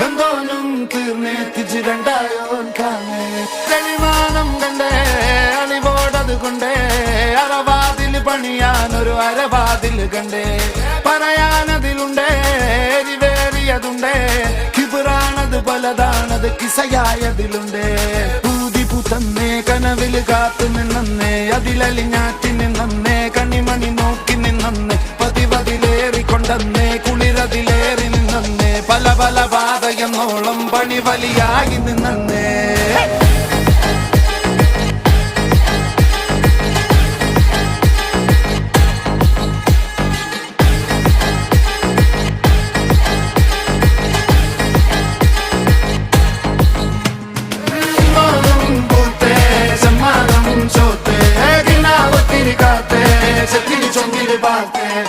വെന്തോനും തീർന്നേത്തിച്ച് രണ്ടായോൻ കാണേ തെളിമാനം കണ്ടേ അണിവോടത് കൊണ്ടേ അറവാതിൽ പണിയാനൊരു അരവാതിൽ കണ്ടേ പറയാനതിലുണ്ടേ എരിവേറിയതുണ്ടേ കിബിറാണത് പലതാണത് കിസയായതിലുണ്ടേ പൂതി പുത്തന്നേ കനവില് കാത്തു നിന്നേ അതിലലിഞ്ഞാറ്റി നിന്നേ കണിമണി നോക്കി നിന്നേ പതിവതിലേറിക്കൊണ്ടേ കുളിരതിലേറി നിന്നേ പല പല പാതയെന്നോളം പണി വലിയായി നിന്നേ se tiri chongiri parte